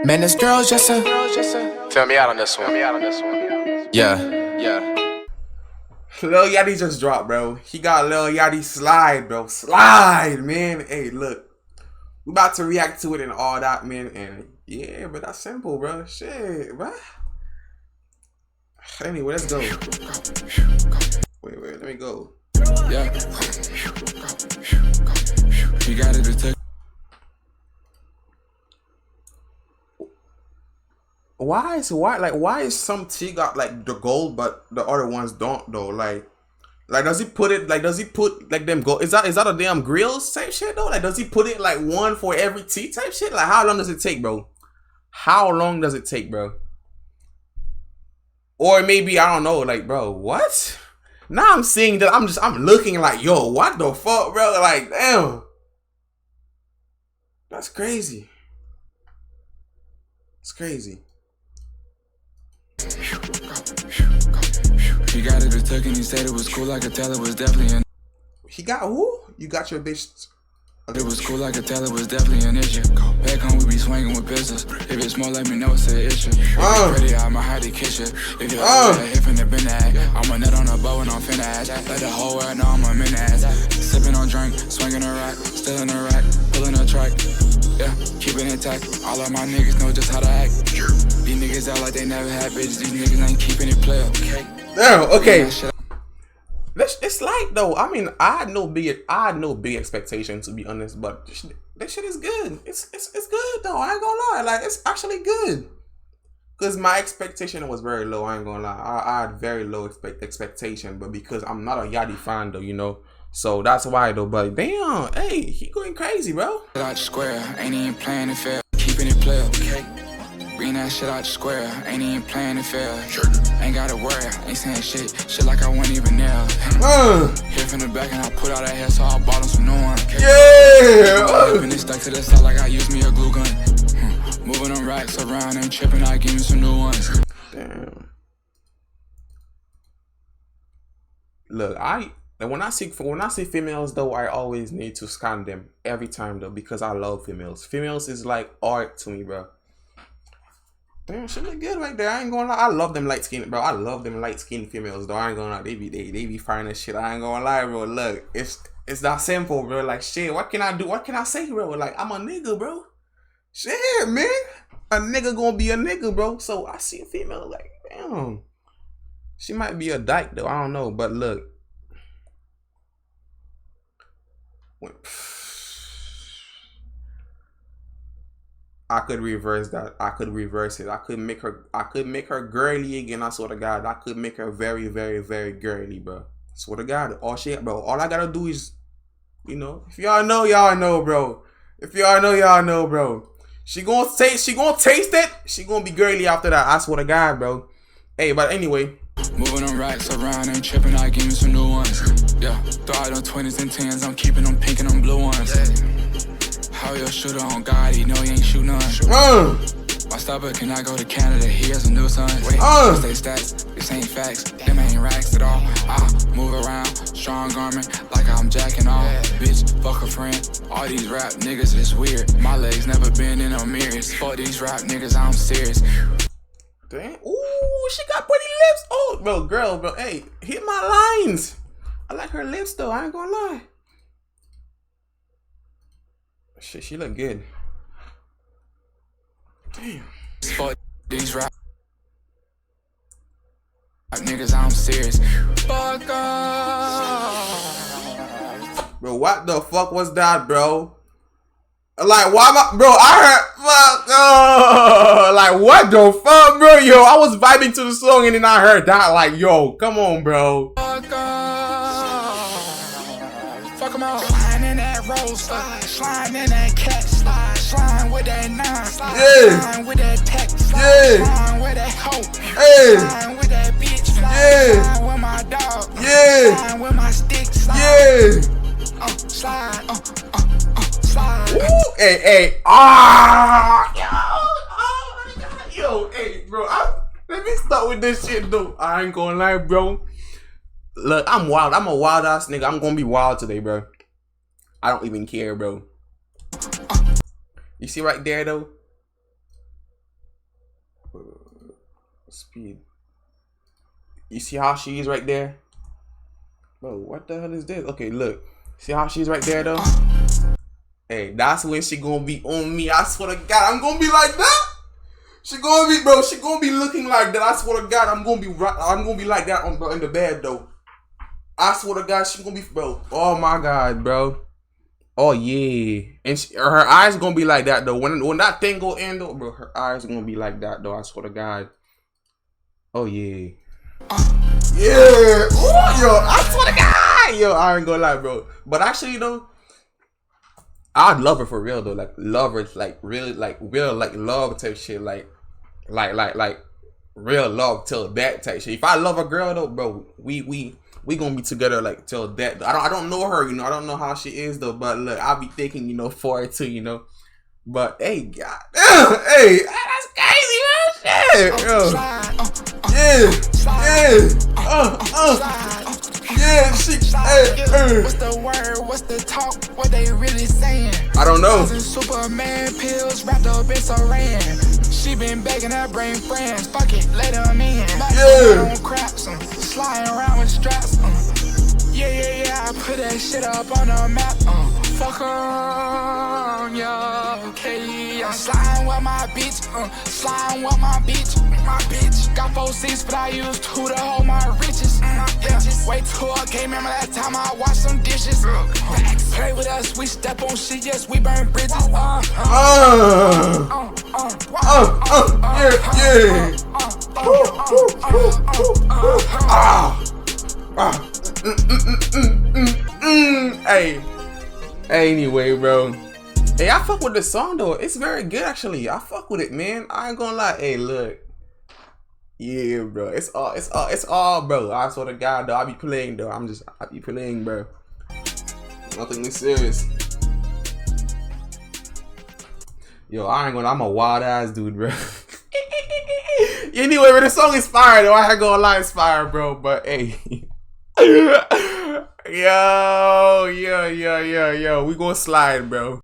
Man, this girl's just a. Tell me out on this one. Yeah. Lil Yachty just dropped, bro. He got Lil Yachty slide, bro. Slide, man. Hey, look. We about to react to it and all that, man. And yeah, but that's simple, bro. Shit, bro. Anyway, let's go. Wait, let me go. Yeah. You got it to take. Why is some T got like the gold but the other ones don't though? Like does he put them gold? Is that a damn grills type shit though? Like does he put it like one for every T type shit? Like how long does it take, bro? How long does it take, bro? Or maybe I don't know, like bro, what? Now I'm seeing that I'm looking like, yo, what the fuck, bro? Like damn. That's crazy. It's crazy. You got it to took and he said it was cool. I could tell it was definitely an. He got who? You got your bitch. It was cool, I could tell it was definitely an issue. Back home we be swinging with pistols. If it's more, let me know it's an issue. Pretty, I'ma hide to kiss you. If you ever hit from the bin that, I'm a nut on a bow and I'm finna ass. Let the whole world know I'm a min ass. Sipping on drink, swinging a rack, still in a rack, pulling a track. Yeah, keep it intact. All of my niggas know just how to act. These niggas out like they never had bitches. These niggas ain't keeping it player. Damn, okay. It's like though. I mean, I had no big expectation to be honest, but this shit is good. It's good though. I ain't gonna lie. Like it's actually good. Cause my expectation was very low. I ain't gonna lie. I had very low expectation, but because I'm not a Yachty fan though, you know. So that's why though. But damn, hey, he going crazy, bro. Out square, ain't even playing it fair. Keeping it player. Bring that shit out the square, ain't even playing it fair. Ain't gotta worry, ain't saying shit like I wasn't even there. Hit from the back and I put out that hair, so I bought him some new one. Yeah! And it stuck to the side like I used me a glue gun. Moving them racks around and tripping, I give me some new ones. Damn. Look, when I see females though, I always need to scan them every time though because I love females. Females is like art to me, bro. Damn, she look good right there. I ain't gonna lie. I love them light skinned, bro. I love them light skinned females though. I ain't gonna lie. They be fine as shit. I ain't gonna lie, bro. Look, it's that simple, bro. Like shit, what can I do? What can I say, bro? Like I'm a nigga, bro. Shit, man. A nigga gonna be a nigga, bro. So I see a female like, damn. She might be a dyke though. I don't know, but look. I could reverse that. I could reverse it. I could make her girly again. I swear to God. I could make her very, very, very girly, bro. Swear to God. All I gotta do is, you know, if y'all know, y'all know, bro. If y'all know, y'all know, bro. She gonna taste it. She gonna be girly after that. I swear to God, bro. Hey, but anyway. Moving them racks around and tripping, I give me some new ones. Yeah, throw out them 20s and 10s, I'm keeping them pink and them blue ones. How your shooter on God, he know he ain't shoot none. My stopper cannot go to Canada, he has a new son. Wait, stay stats, this ain't facts, them ain't racks at all. I move around, strong garment, like I'm jacking off. Bitch, fuck a friend, all these rap niggas is weird. My legs never been in no mirrors. Fuck these rap niggas, I'm serious. Damn, ooh, she got pretty lips. Oh, bro, hey, hit my lines. I like her lips though, I ain't gonna lie. Shit, she look good. Damn. Fuck these rap niggas, I'm serious. Fuck off. Bro, what the fuck was that, bro? Like, why, bro? I heard, fuck, like, what the fuck, bro? Yo, I was vibing to the song and then I heard that, like, yo, come on, bro. Fuck off. Fuck 'em all. Sliding in that road slide, sliding in that cat slide, sliding with that nine slide, sliding with that tech slide, sliding with that hoe, sliding with that bitch slide, sliding with my dog, sliding with my stick slide, slide, slide. Ooh, hey, yo, hey, bro, let me start with this shit, though. I ain't gonna lie, bro. Look, I'm wild. I'm a wild ass nigga. I'm gonna be wild today, bro. I don't even care, bro. You see right there, though? Speed. You see how she is right there? Bro, what the hell is this? Okay, look. See how she's right there though? Hey, that's when she gonna be on me. I swear to God, I'm gonna be like that. She gonna be, bro. She gonna be looking like that. I swear to God, I'm gonna be like that on, bro, in the bed though. I swear to God, she gonna be, bro. Oh my God, bro. Oh yeah, and her eyes gonna be like that though. When that thing go in though, bro, her eyes gonna be like that though. I swear to God. Oh yeah. Yeah. Ooh, yo, I swear to God. Yo, I ain't gonna lie, bro. But actually though, I'd love her for real though. Like love her, like really, like real, like love type shit. Like real love till that type shit. If I love a girl though, bro, we gonna be together like till that. I don't know her, you know. I don't know how she is though. But look, I'll be thinking, you know, for it too, you know. But hey, God, hey, that's crazy, man. Shit, yo. Yeah, she. What's the word? What's the talk? What they really saying? I don't know. Superman pills wrapped up in saran. She been begging her brain friends. Fuck it, let them in. Yeah. Craps, sliding around with straps. Yeah. I put that shit up on the map. Fuck on ya, okay. I'm sliding with my bitch. Sliding with my bitch. My bitch got 4 seats, but I use 2 to hold my riches. Wait till I can't remember that time I washed some dishes. Play with us, we step on shit, yes, we burn bridges. Hey. Anyway, bro. Hey, I fuck with this song though. It's very good actually. I fuck with it, man. I ain't gonna lie. Hey, look. Yeah, bro. It's all, bro. I swear to God, though. I be playing though. I be playing, bro. Nothing is serious. Yo, I ain't gonna. I'm a wild ass dude, bro. Anyway, but the song is fire though. I ain't gonna lie, it's fire, bro. But hey. Yo, we gonna slide, bro.